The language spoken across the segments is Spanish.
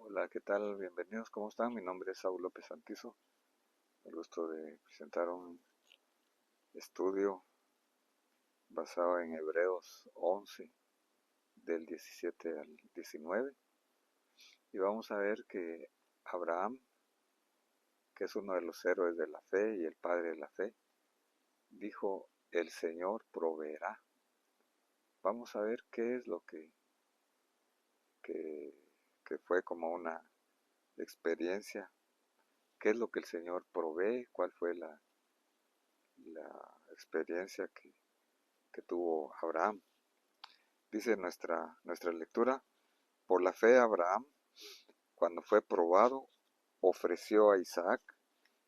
Hola, ¿qué tal? Bienvenidos, ¿cómo están? Mi nombre es Saúl López Santizo. El gusto de presentar un estudio basado en Hebreos 11, del 17 al 19. Y vamos a ver que Abraham, que es uno de los héroes de la fe y el padre de la fe, dijo, el Señor proveerá. Vamos a ver qué es lo que, que fue como una experiencia, qué es lo que el Señor provee, cuál fue la experiencia que tuvo Abraham. Dice nuestra lectura, por la fe Abraham, cuando fue probado, ofreció a Isaac,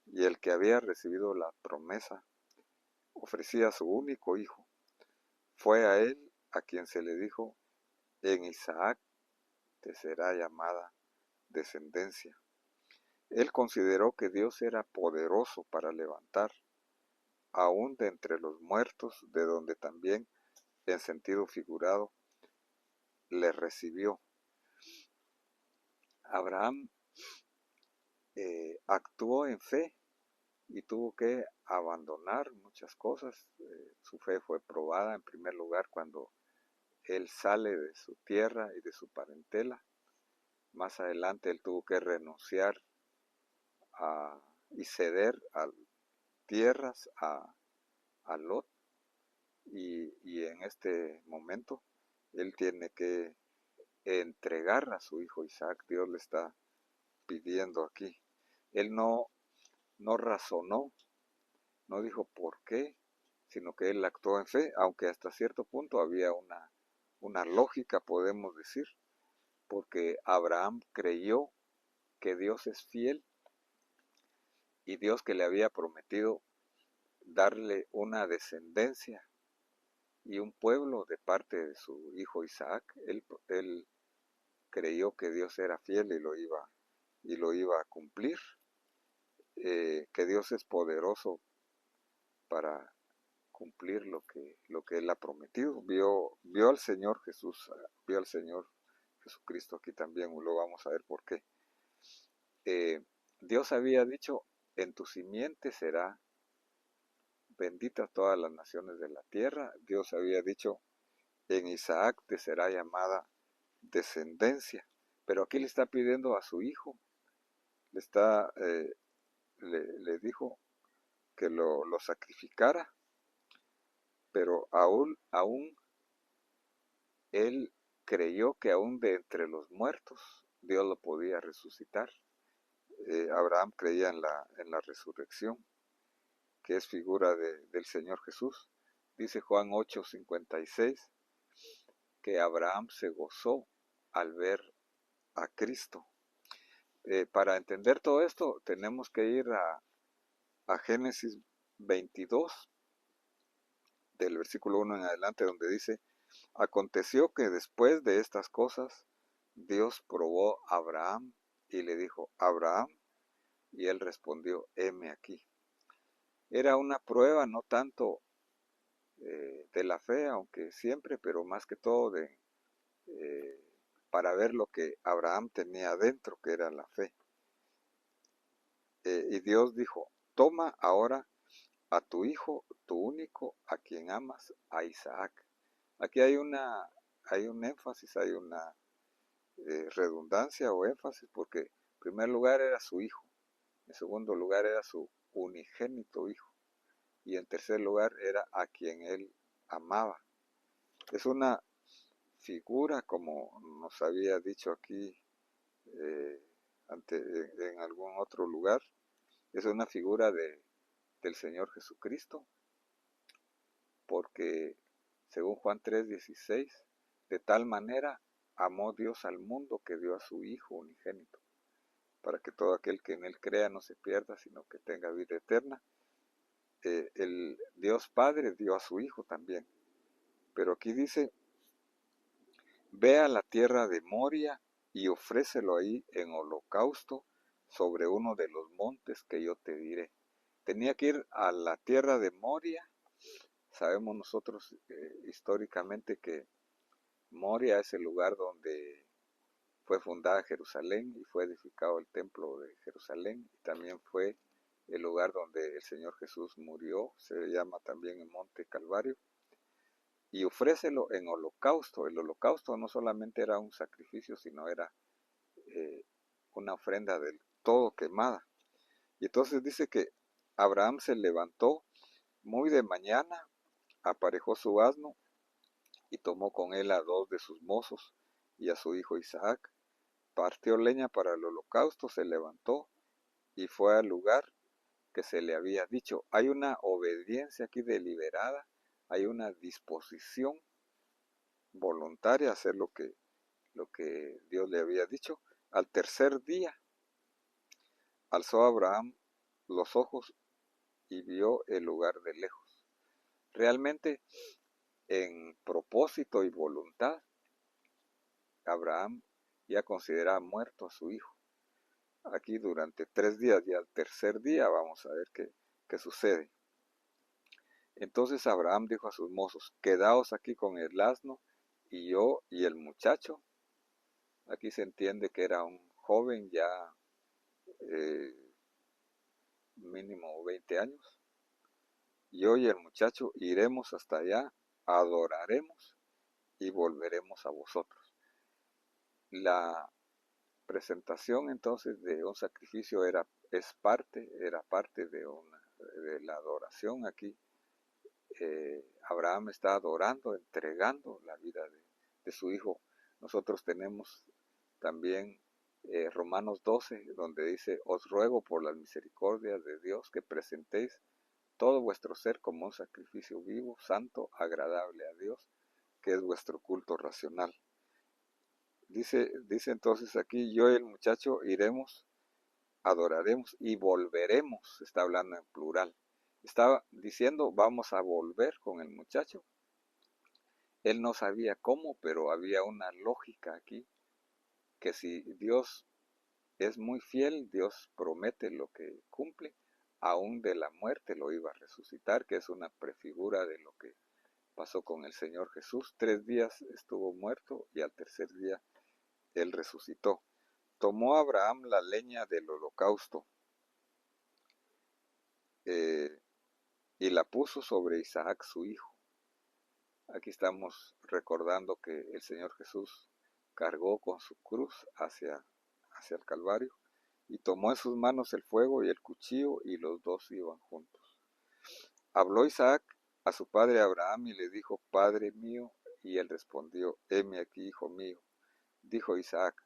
y el que había recibido la promesa ofrecía a su único hijo. Fue a él a quien se le dijo, en Isaac te será llamada descendencia. Él consideró que Dios era poderoso para levantar, aún de entre los muertos, de donde también, en sentido figurado, le recibió. Abraham actuó en fe y tuvo que abandonar muchas cosas. Su fe fue probada en primer lugar cuando él sale de su tierra y de su parentela. Más adelante él tuvo que renunciar y ceder a tierras a Lot, y en este momento él tiene que entregar a su hijo Isaac. Dios le está pidiendo aquí. Él no razonó, no dijo por qué, sino que él actuó en fe, aunque hasta cierto punto había una lógica, podemos decir, porque Abraham creyó que Dios es fiel, y Dios, que le había prometido darle una descendencia y un pueblo de parte de su hijo Isaac, él creyó que Dios era fiel y lo iba a cumplir, que Dios es poderoso para cumplir lo que él ha prometido. Vio al Señor Jesús, vio al Señor Jesucristo aquí también, lo vamos a ver por qué. Dios había dicho, en tu simiente será bendita todas las naciones de la tierra. Dios había dicho, en Isaac te será llamada descendencia. Pero aquí le está pidiendo a su hijo, le dijo que lo sacrificara, pero aún él creyó que aún de entre los muertos Dios lo podía resucitar. Abraham creía en la resurrección, que es figura del Señor Jesús. Dice Juan 8:56 que Abraham se gozó al ver a Cristo. Para entender todo esto tenemos que ir a Génesis 22, del versículo 1 en adelante, donde dice, aconteció que después de estas cosas, Dios probó a Abraham y le dijo, Abraham, y él respondió, heme aquí. Era una prueba no tanto de la fe, aunque siempre, pero más que todo eh, para ver lo que Abraham tenía adentro, que era la fe. Y Dios dijo, toma ahora a tu hijo, tu único, a quien amas, a Isaac. Aquí hay un énfasis, hay una redundancia o énfasis, porque en primer lugar era su hijo, en segundo lugar era su unigénito hijo, y en tercer lugar era a quien él amaba. Es una figura, como nos había dicho aquí eh, en algún otro lugar, es una figura del Señor Jesucristo, porque según Juan 3:16, de tal manera amó Dios al mundo que dio a su Hijo unigénito, para que todo aquel que en él crea no se pierda, sino que tenga vida eterna. El Dios Padre dio a su Hijo también, pero aquí dice, ve a la tierra de Moria y ofrécelo ahí en holocausto sobre uno de los montes que yo te diré. Tenía que ir a la tierra de Moria. Sabemos nosotros históricamente que Moria es el lugar donde fue fundada Jerusalén y fue edificado el templo de Jerusalén, y también fue el lugar donde el Señor Jesús murió, se llama también el Monte Calvario, y ofrécelo en holocausto. El holocausto no solamente era un sacrificio, sino era una ofrenda del todo quemada. Y entonces dice que Abraham se levantó muy de mañana, aparejó su asno y tomó con él a 2 de sus mozos y a su hijo Isaac, partió leña para el holocausto, se levantó y fue al lugar que se le había dicho. Hay una obediencia aquí deliberada, hay una disposición voluntaria a hacer lo que Dios le había dicho. Al tercer día alzó Abraham los ojos y vio el lugar de lejos. Realmente, en propósito y voluntad, Abraham ya consideraba muerto a su hijo. Aquí durante 3 días, y al tercer día vamos a ver qué sucede. Entonces Abraham dijo a sus mozos: quedaos aquí con el asno, y yo y el muchacho. Aquí se entiende que era un joven ya eh, mínimo 20 años. Yo y el muchacho iremos hasta allá, adoraremos y volveremos a vosotros. La presentación entonces de un sacrificio era parte de la adoración. Aquí Abraham está adorando, entregando la vida de su hijo. Nosotros tenemos también Romanos 12, donde dice: os ruego por las misericordias de Dios que presentéis todo vuestro ser como un sacrificio vivo, santo, agradable a Dios, que es vuestro culto racional. Dice entonces aquí: yo y el muchacho iremos, adoraremos y volveremos. Está hablando en plural. Estaba diciendo: vamos a volver con el muchacho. Él no sabía cómo, pero había una lógica aquí, que si Dios es muy fiel, Dios promete lo que cumple, aún de la muerte lo iba a resucitar, que es una prefigura de lo que pasó con el Señor Jesús. 3 días estuvo muerto y al tercer día él resucitó. Tomó Abraham la leña del holocausto y la puso sobre Isaac su hijo. Aquí estamos recordando que el Señor Jesús cargó con su cruz hacia el Calvario, y tomó en sus manos el fuego y el cuchillo, y los dos iban juntos. Habló Isaac a su padre Abraham y le dijo: Padre mío. Y él respondió: heme aquí, hijo mío. Dijo Isaac: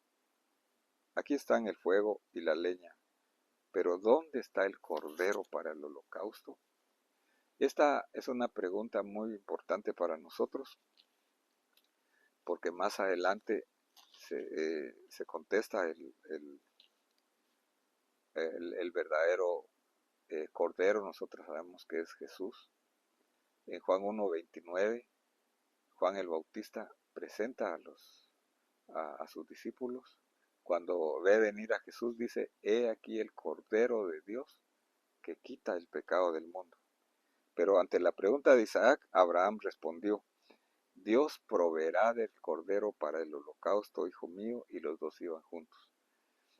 aquí están el fuego y la leña, pero ¿dónde está el cordero para el holocausto? Esta es una pregunta muy importante para nosotros, porque más adelante se contesta el verdadero cordero. Nosotros sabemos que es Jesús. En Juan 1:29, Juan el Bautista presenta a sus discípulos. Cuando ve venir a Jesús, dice: he aquí el Cordero de Dios que quita el pecado del mundo. Pero ante la pregunta de Isaac, Abraham respondió: Dios proveerá del cordero para el holocausto, hijo mío, y los dos iban juntos.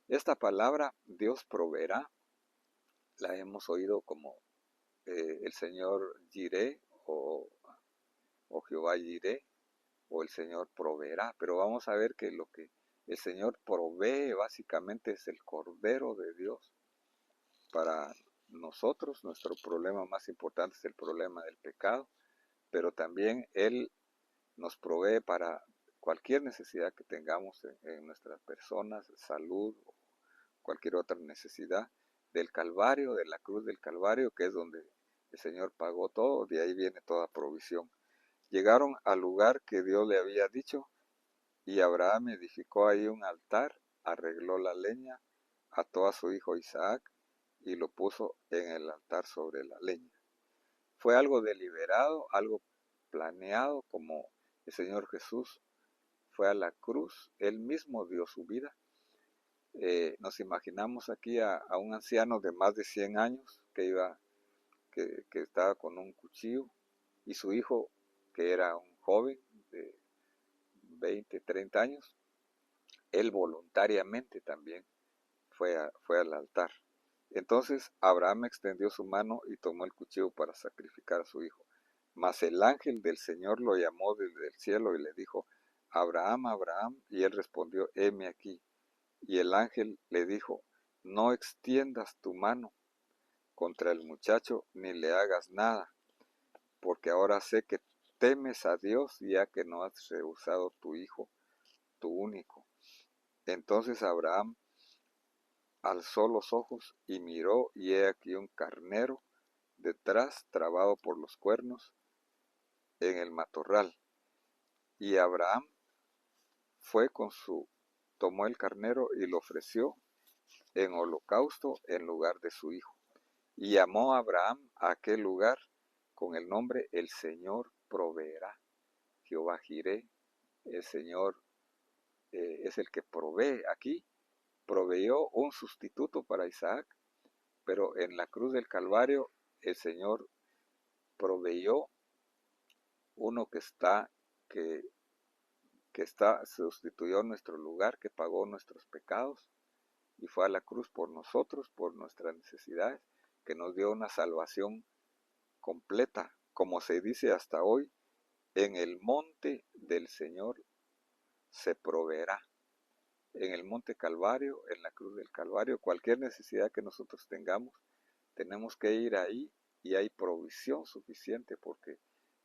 Esta palabra, Dios proveerá, la hemos oído como el Señor Jireh, o Jehová Jireh, o el Señor proveerá. Pero vamos a ver que lo que el Señor provee básicamente es el Cordero de Dios. Para nosotros, nuestro problema más importante es el problema del pecado, pero también Él nos provee para cualquier necesidad que tengamos en nuestras personas, salud, o cualquier otra necesidad. Del Calvario, de la cruz del Calvario, que es donde el Señor pagó todo, de ahí viene toda provisión. Llegaron al lugar que Dios le había dicho, y Abraham edificó ahí un altar, arregló la leña, ató a su hijo Isaac y lo puso en el altar sobre la leña. Fue algo deliberado, algo planeado, como el Señor Jesús fue a la cruz, Él mismo dio su vida. Nos imaginamos aquí a un anciano de más de 100 años que estaba con un cuchillo, y su hijo, que era un joven de 20, 30 años, él voluntariamente también fue al altar. Entonces Abraham extendió su mano y tomó el cuchillo para sacrificar a su hijo. Mas el ángel del Señor lo llamó desde el cielo y le dijo: Abraham, Abraham. Y él respondió: heme aquí. Y el ángel le dijo: no extiendas tu mano contra el muchacho ni le hagas nada, porque ahora sé que temes a Dios, ya que no has rehusado tu hijo, tu único. Entonces Abraham alzó los ojos y miró, y he aquí un carnero detrás, trabado por los cuernos en el matorral. Y Abraham tomó el carnero y lo ofreció en holocausto en lugar de su hijo. Y llamó a Abraham a aquel lugar con el nombre: el Señor proveerá. Jehová Jireh, el Señor es el que provee. Aquí proveyó un sustituto para Isaac, pero en la cruz del Calvario el Señor proveyó uno que, sustituyó nuestro lugar, que pagó nuestros pecados y fue a la cruz por nosotros, por nuestras necesidades, que nos dio una salvación completa, como se dice hasta hoy: en el monte del Señor se proveerá. En el monte Calvario, en la cruz del Calvario, cualquier necesidad que nosotros tengamos, tenemos que ir ahí, y hay provisión suficiente, porque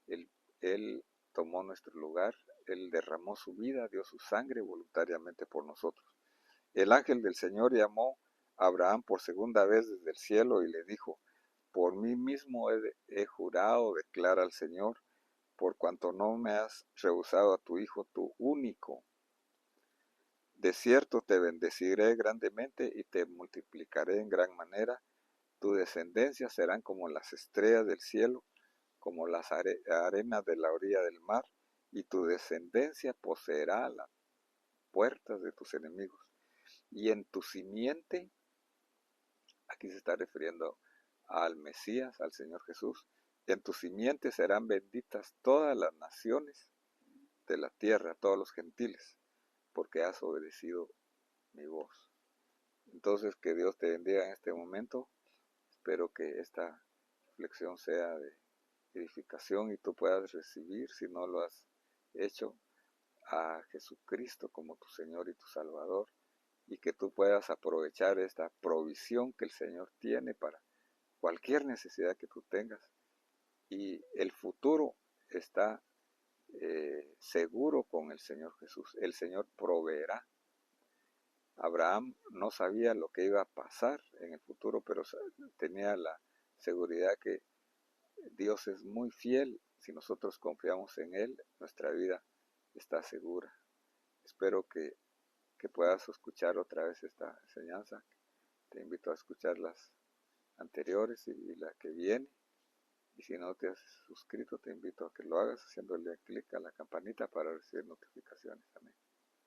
Él, Él tomó nuestro lugar, Él derramó su vida, dio su sangre voluntariamente por nosotros. El ángel del Señor llamó a Abraham por segunda vez desde el cielo y le dijo: por mí mismo he jurado, declara el Señor, por cuanto no me has rehusado a tu hijo, tu único. De cierto te bendeciré grandemente y te multiplicaré en gran manera. Tu descendencia serán como las estrellas del cielo, como las arenas de la orilla del mar, y tu descendencia poseerá las puertas de tus enemigos. Y en tu simiente, aquí se está refiriendo al Mesías, al Señor Jesús, en tu simiente serán benditas todas las naciones de la tierra, todos los gentiles, porque has obedecido mi voz. Entonces, que Dios te bendiga en este momento. Espero que esta reflexión sea de edificación y tú puedas recibir, si no lo has hecho, a Jesucristo como tu Señor y tu Salvador, y que tú puedas aprovechar esta provisión que el Señor tiene para cualquier necesidad que tú tengas. Y el futuro está seguro con el Señor Jesús. El Señor proveerá. Abraham no sabía lo que iba a pasar en el futuro, pero tenía la seguridad que Dios es muy fiel. Si nosotros confiamos en Él, nuestra vida está segura. Espero que puedas escuchar otra vez esta enseñanza. Te invito a escuchar las anteriores y la que viene. Y si no te has suscrito, te invito a que lo hagas haciéndole clic a la campanita para recibir notificaciones. Amén.